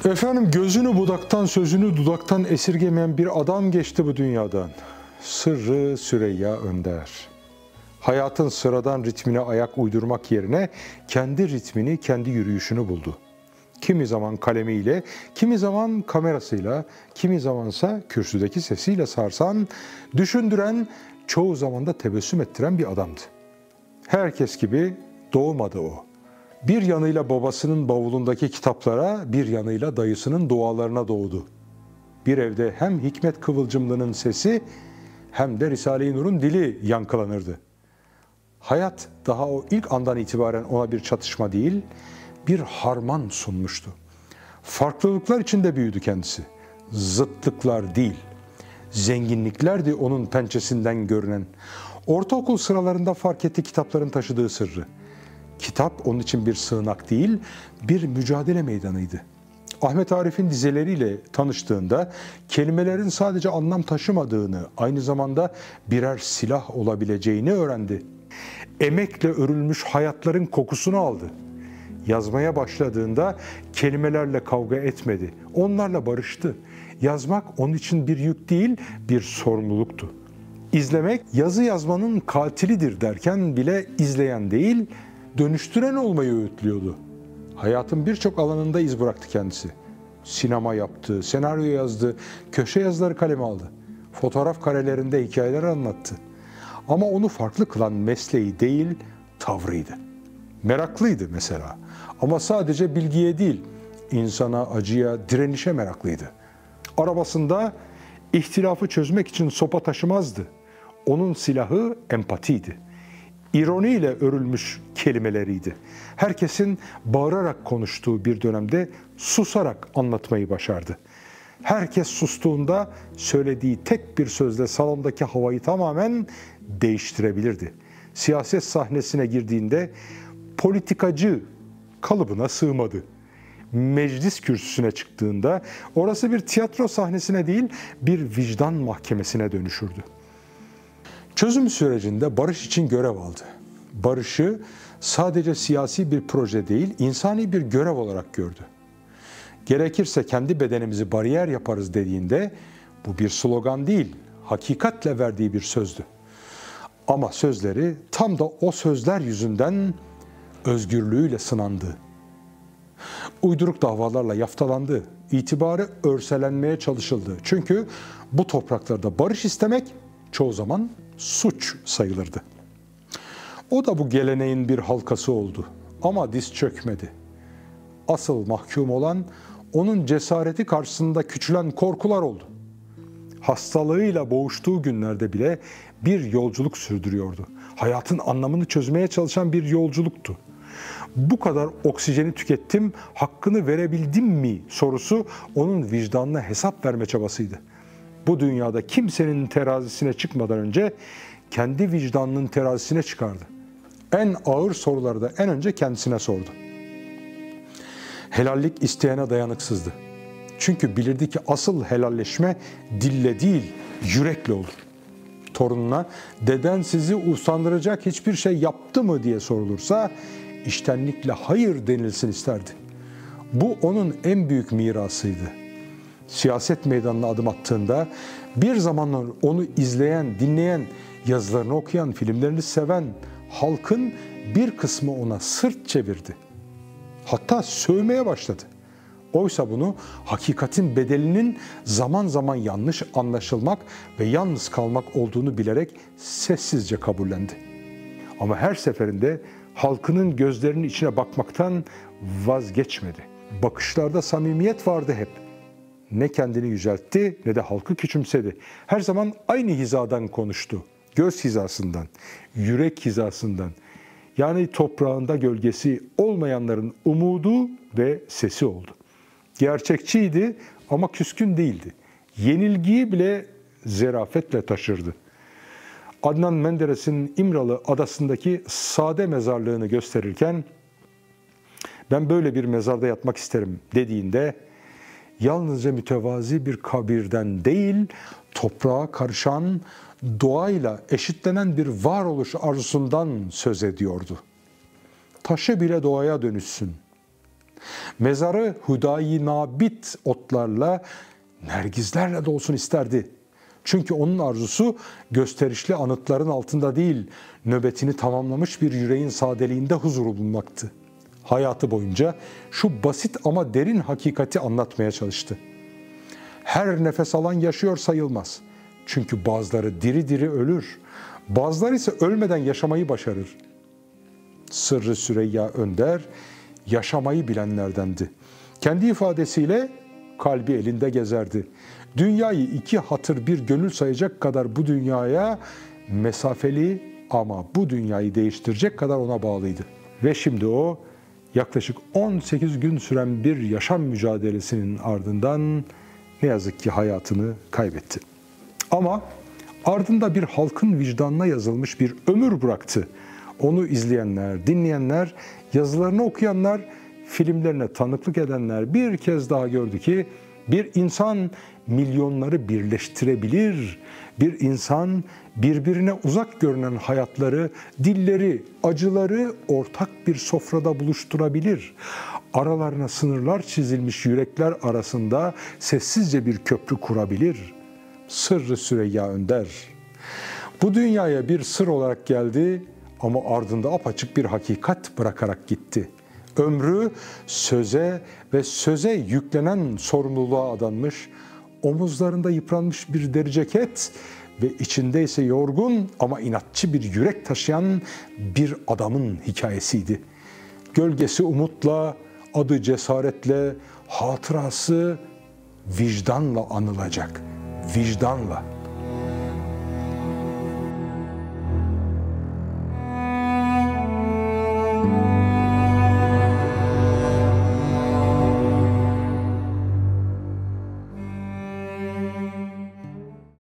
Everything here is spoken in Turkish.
Efendim, gözünü budaktan, sözünü dudaktan esirgemeyen bir adam geçti bu dünyadan. Sırrı Süreyya Önder. Hayatın sıradan ritmine ayak uydurmak yerine kendi ritmini, kendi yürüyüşünü buldu. Kimi zaman kalemiyle, kimi zaman kamerasıyla, kimi zamansa kürsüdeki sesiyle sarsan, düşündüren, çoğu zaman da tebessüm ettiren bir adamdı. Herkes gibi doğmadı o. Bir yanıyla babasının bavulundaki kitaplara, bir yanıyla dayısının dualarına doğdu. Bir evde hem Hikmet Kıvılcımlı'nın sesi hem de Risale-i Nur'un dili yankılanırdı. Hayat daha o ilk andan itibaren ona bir çatışma değil, bir harman sunmuştu. Farklılıklar içinde büyüdü kendisi. Zıtlıklar değil, zenginliklerdi onun pençesinden görünen. Ortaokul sıralarında fark etti kitapların taşıdığı sırrı. Kitap onun için bir sığınak değil, bir mücadele meydanıydı. Ahmet Arif'in dizeleriyle tanıştığında kelimelerin sadece anlam taşımadığını, aynı zamanda birer silah olabileceğini öğrendi. Emekle örülmüş hayatların kokusunu aldı. Yazmaya başladığında kelimelerle kavga etmedi, onlarla barıştı. Yazmak onun için bir yük değil, bir sorumluluktu. İzlemek, yazı yazmanın katilidir derken bile izleyen değil, dönüştüren olmayı öğütlüyordu. Hayatın birçok alanında iz bıraktı kendisi. Sinema yaptı, senaryo yazdı, köşe yazıları kaleme aldı. Fotoğraf karelerinde hikayeler anlattı. Ama onu farklı kılan mesleği değil, tavrıydı. Meraklıydı mesela. Ama sadece bilgiye değil, insana, acıya, direnişe meraklıydı. Arabasında ihtilafı çözmek için sopa taşımazdı. Onun silahı empatiydi. İroniyle örülmüş kelimeleriydi. Herkesin bağırarak konuştuğu bir dönemde susarak anlatmayı başardı. Herkes sustuğunda söylediği tek bir sözle salondaki havayı tamamen değiştirebilirdi. Siyaset sahnesine girdiğinde politikacı kalıbına sığmadı. Meclis kürsüsüne çıktığında orası bir tiyatro sahnesine değil, bir vicdan mahkemesine dönüşürdü. Çözüm sürecinde barış için görev aldı. Barışı sadece siyasi bir proje değil, insani bir görev olarak gördü. Gerekirse kendi bedenimizi bariyer yaparız dediğinde bu bir slogan değil, hakikatle verdiği bir sözdü. Ama sözleri tam da o sözler yüzünden özgürlüğüyle sınandı. Uyduruk davalarla yaftalandı, itibarı örselenmeye çalışıldı. Çünkü bu topraklarda barış istemek çoğu zaman suç sayılırdı. O da bu geleneğin bir halkası oldu ama diz çökmedi. Asıl mahkum olan onun cesareti karşısında küçülen korkular oldu. Hastalığıyla boğuştuğu günlerde bile bir yolculuk sürdürüyordu. Hayatın anlamını çözmeye çalışan bir yolculuktu. Bu kadar oksijeni tükettim, hakkını verebildim mi sorusu onun vicdanına hesap verme çabasıydı. Bu dünyada kimsenin terazisine çıkmadan önce kendi vicdanının terazisine çıkardı. En ağır soruları da en önce kendisine sordu. Helallik isteyene dayanıksızdı. Çünkü bilirdi ki asıl helalleşme dille değil, yürekle olur. Torununa deden sizi usandıracak hiçbir şey yaptı mı diye sorulursa içtenlikle hayır denilsin isterdi. Bu onun en büyük mirasıydı. Siyaset meydanına adım attığında bir zamanlar onu izleyen, dinleyen, yazılarını okuyan, filmlerini seven halkın bir kısmı ona sırt çevirdi. Hatta sövmeye başladı. Oysa bunu hakikatin bedelinin zaman zaman yanlış anlaşılmak ve yalnız kalmak olduğunu bilerek sessizce kabullendi. Ama her seferinde halkının gözlerinin içine bakmaktan vazgeçmedi. Bakışlarda samimiyet vardı hep. Ne kendini yüceltti ne de halkı küçümsedi. Her zaman aynı hizadan konuştu. Göz hizasından, yürek hizasından. Yani toprağında gölgesi olmayanların umudu ve sesi oldu. Gerçekçiydi ama küskün değildi. Yenilgiyi bile zerafetle taşırdı. Adnan Menderes'in İmralı adasındaki sade mezarlığını gösterirken ben böyle bir mezarda yatmak isterim dediğinde yalnızca mütevazi bir kabirden değil, toprağa karışan, doğayla eşitlenen bir varoluş arzusundan söz ediyordu. Taşı bile doğaya dönüşsün. Mezarı hüdayi nabit otlarla, nergizlerle dolsun isterdi. Çünkü onun arzusu gösterişli anıtların altında değil, nöbetini tamamlamış bir yüreğin sadeliğinde huzur bulmaktı. Hayatı boyunca şu basit ama derin hakikati anlatmaya çalıştı. Her nefes alan yaşıyor sayılmaz. Çünkü bazıları diri diri ölür, bazıları ise ölmeden yaşamayı başarır. Sırrı Süreyya Önder, yaşamayı bilenlerdendi. Kendi ifadesiyle kalbi elinde gezerdi. Dünyayı iki hatır bir gönül sayacak kadar bu dünyaya mesafeli ama bu dünyayı değiştirecek kadar ona bağlıydı. Ve şimdi o yaklaşık 18 gün süren bir yaşam mücadelesinin ardından ne yazık ki hayatını kaybetti. Ama ardında bir halkın vicdanına yazılmış bir ömür bıraktı. Onu izleyenler, dinleyenler, yazılarını okuyanlar, filmlerine tanıklık edenler bir kez daha gördü ki bir insan milyonları birleştirebilir. Bir insan birbirine uzak görünen hayatları, dilleri, acıları ortak bir sofrada buluşturabilir. Aralarına sınırlar çizilmiş yürekler arasında sessizce bir köprü kurabilir. Sırrı Süreyya Önder. Bu dünyaya bir sır olarak geldi ama ardında apaçık bir hakikat bırakarak gitti. Ömrü söze ve söze yüklenen sorumluluğa adanmış, omuzlarında yıpranmış bir deri ceket ve içinde ise yorgun ama inatçı bir yürek taşıyan bir adamın hikayesiydi. Gölgesi umutla, adı cesaretle, hatırası vicdanla anılacak. Vicdanla.